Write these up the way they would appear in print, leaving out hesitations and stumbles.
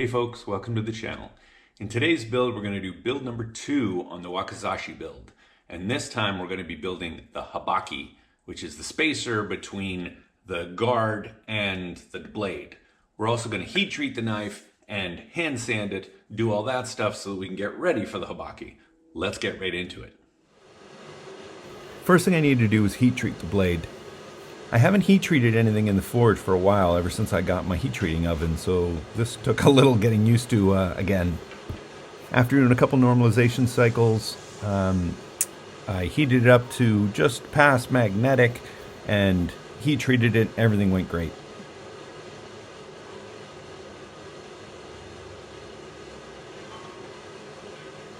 Hey folks, welcome to the channel. In today's build, we're going to do build number 2 on the Wakizashi build. And this time we're going to be building the Habaki, which is the spacer between the guard and the blade. We're also going to heat treat the knife and hand sand it, do all that stuff so that we can get ready for the Habaki. Let's get right into it. First thing I need to do is heat treat the blade. I haven't heat treated anything in the forge for a while, ever since I got my heat treating oven, so this took a little getting used to again. After doing a couple normalization cycles, I heated it up to just past magnetic and heat treated it. Everything went great.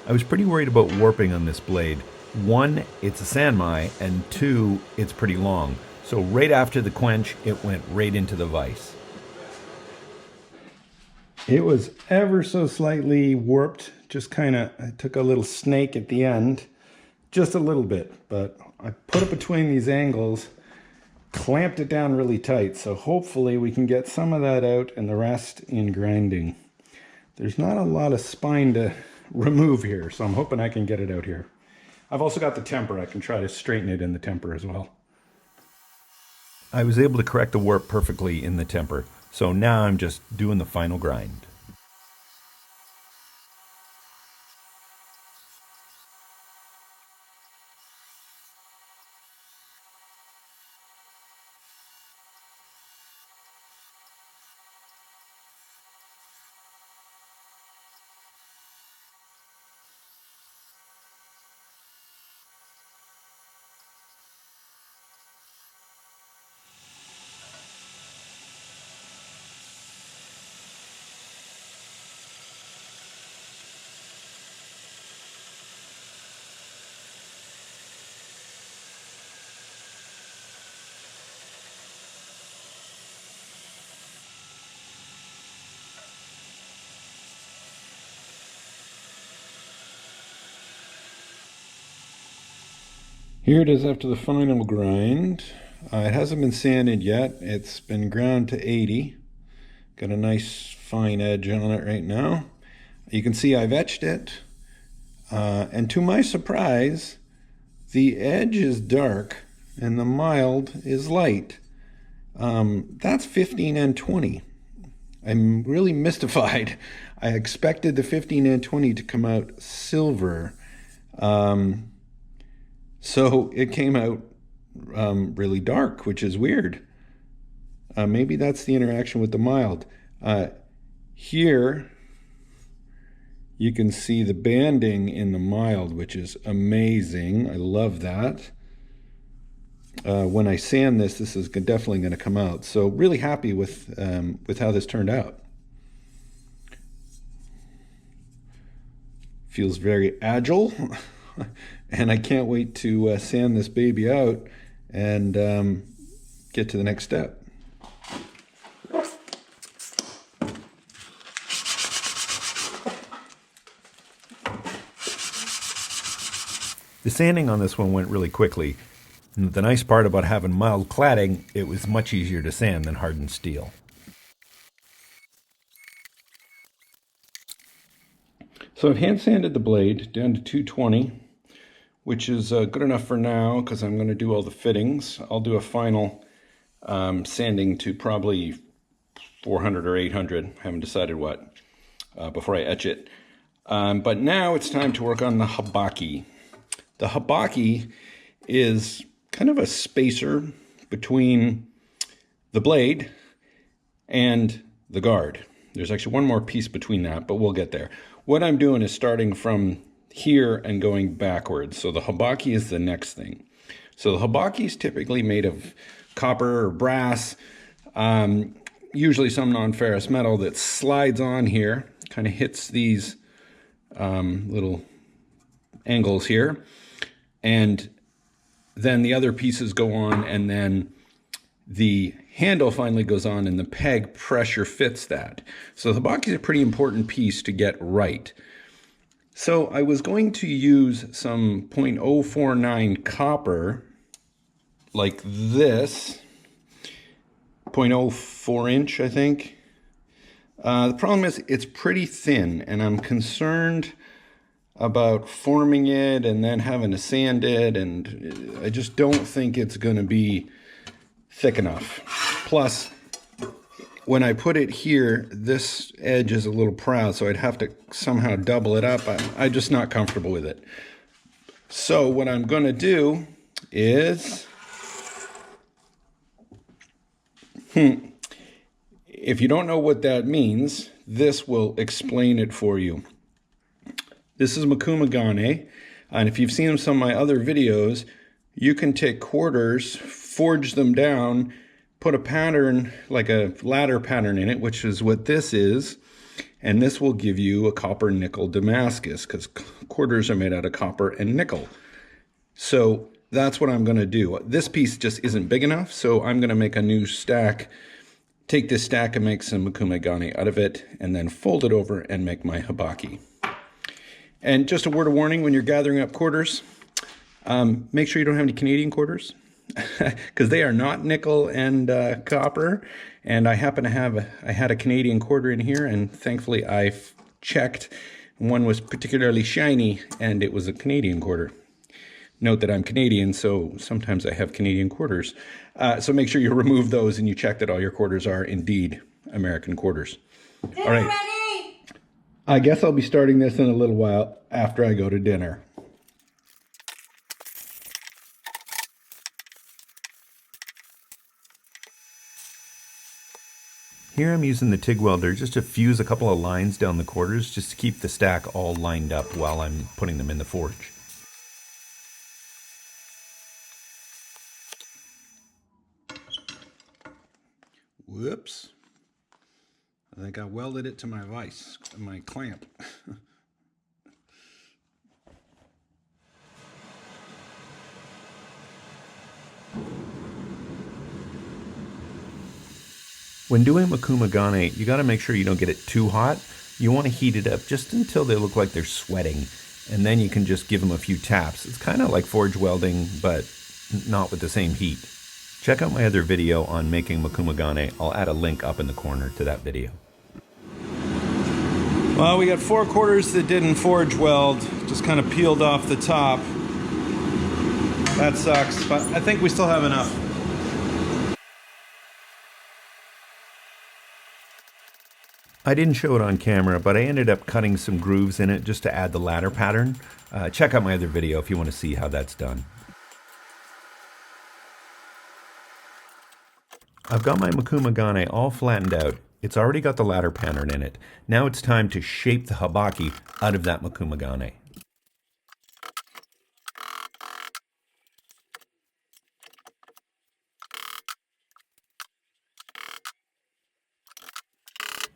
I was pretty worried about warping on this blade. One, it's a sanmai, and two, it's pretty long. So right after the quench, it went right into the vise. It was ever so slightly warped, just kind of, I took a little snake at the end, just a little bit, but I put it between these angles, clamped it down really tight, so hopefully we can get some of that out and the rest in grinding. There's not a lot of spine to remove here, so I'm hoping I can get it out here. I've also got the temper. I can try to straighten it in the temper as well. I was able to correct the warp perfectly in the temper, so now I'm just doing the final grind. Here it is after the final grind. It hasn't been sanded yet. It's been ground to 80. Got a nice fine edge on it right now. You can see I've etched it. And to my surprise, the edge is dark and the mild is light. That's 15 and 20. I'm really mystified. I expected the 15 and 20 to come out silver. So it came out really dark, which is weird. Maybe that's the interaction with the mild. Here, you can see the banding in the mild, which is amazing. I love that. When I sand this, this is definitely going to come out. So really happy with how this turned out. Feels very agile. And I can't wait to sand this baby out and get to the next step. The sanding on this one went really quickly. And the nice part about having mild cladding, it was much easier to sand than hardened steel. So I've hand sanded the blade down to 220, which is good enough for now because I'm going to do all the fittings. I'll do a final sanding to probably 400 or 800, haven't decided what, before I etch it. But now it's time to work on the Habaki. The Habaki is kind of a spacer between the blade and the guard. There's actually one more piece between that, but we'll get there. What I'm doing is starting from here and going backwards. So the Habaki is the next thing. So the Habaki is typically made of copper or brass, usually some non-ferrous metal that slides on here, kind of hits these little angles here. And then the other pieces go on, and then the handle finally goes on and the peg pressure fits that. So the Habaki is a pretty important piece to get right. So I was going to use some 0.049 copper like this, 0.04 inch, I think. The problem is it's pretty thin, and I'm concerned about forming it and then having to sand it, and I just don't think it's going to be thick enough. Plus, when I put it here, this edge is a little proud, so I'd have to somehow double it up. I'm just not comfortable with it. So what I'm going to do is, if you don't know what that means, this will explain it for you. This is mokume gane, and if you've seen some of my other videos, you can take quarters, forge them down, put a pattern, like a ladder pattern in it, which is what this is, and this will give you a copper nickel Damascus, because quarters are made out of copper and nickel. So that's what I'm going to do. This piece just isn't big enough, so I'm going to make a new stack, take this stack and make some mokume gane out of it, and then fold it over and make my habaki. And just a word of warning, when you're gathering up quarters, make sure you don't have any Canadian quarters, because they are not nickel and copper. And I happen to have, I had a Canadian quarter in here, and thankfully I've checked. One was particularly shiny, and it was a Canadian quarter. Note that I'm Canadian, so sometimes I have Canadian quarters. So make sure you remove those and you check that all your quarters are indeed American quarters. All right. Ready? I guess I'll be starting this in a little while after I go to dinner. Here I'm using the TIG welder just to fuse a couple of lines down the quarters just to keep the stack all lined up while I'm putting them in the forge. Whoops. I think I welded it to my vise, my clamp. When doing mokume gane, you got to make sure you don't get it too hot. You want to heat it up just until they look like they're sweating, and then you can just give them a few taps. It's kind of like forge welding, but not with the same heat. Check out my other video on making mokume gane. I'll add a link up in the corner to that video. Well, we got 4 quarters that didn't forge weld, just kind of peeled off the top. That sucks, but I think we still have enough. I didn't show it on camera, but I ended up cutting some grooves in it just to add the ladder pattern. Check out my other video if you want to see how that's done. I've got my mokume gane all flattened out. It's already got the ladder pattern in it. Now it's time to shape the habaki out of that mokume gane.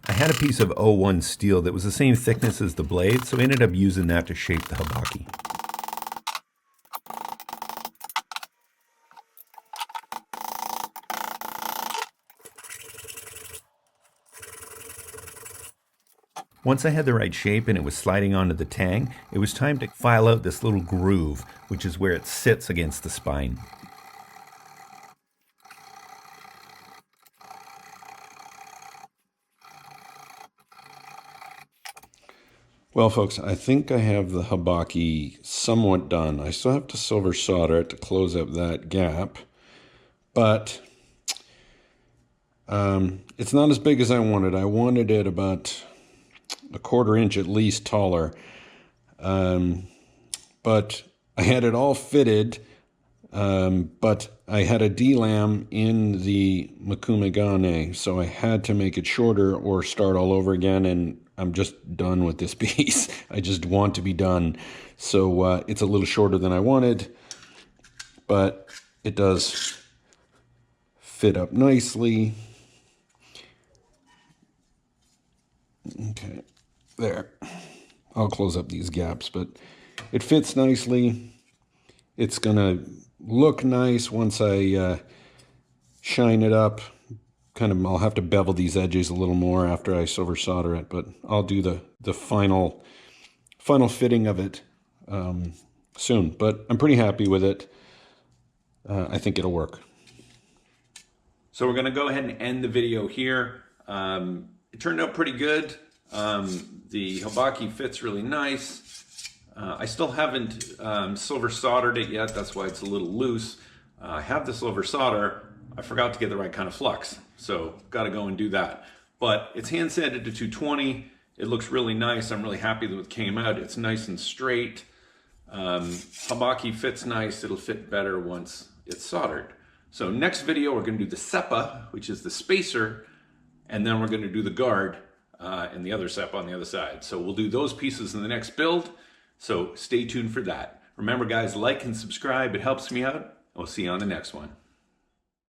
I had a piece of 01 steel that was the same thickness as the blade, so I ended up using that to shape the habaki. Once I had the right shape and it was sliding onto the tang, it was time to file out this little groove, which is where it sits against the spine. Well, folks, I think I have the habaki somewhat done. I still have to silver solder it to close up that gap, but it's not as big as I wanted. I wanted it about a 1/4 inch at least taller, but I had it all fitted, but I had a D-lam in the mokume gane, so I had to make it shorter or start all over again, and I'm just done with this piece. I just want to be done. So it's a little shorter than I wanted, but it does fit up nicely. Okay, there. I'll close up these gaps, but it fits nicely. It's gonna look nice once I shine it up. I'll have to bevel these edges a little more after I silver solder it, but I'll do the final fitting of it soon. But I'm pretty happy with it. I think it'll work. So we're going to go ahead and end the video here. it turned out pretty good. The Habaki fits really nice. I still haven't silver soldered it yet. That's why it's a little loose. I have the silver solder. I forgot to get the right kind of flux, so got to go and do that. But it's hand sanded to 220. It looks really nice. I'm really happy that it came out. It's nice and straight. Habaki fits nice. It'll fit better once it's soldered. So next video, we're going to do the seppa, which is the spacer, and then we're going to do the guard and the other seppa on the other side. So we'll do those pieces in the next build. So stay tuned for that. Remember guys, like and subscribe. It helps me out. We'll see you on the next one.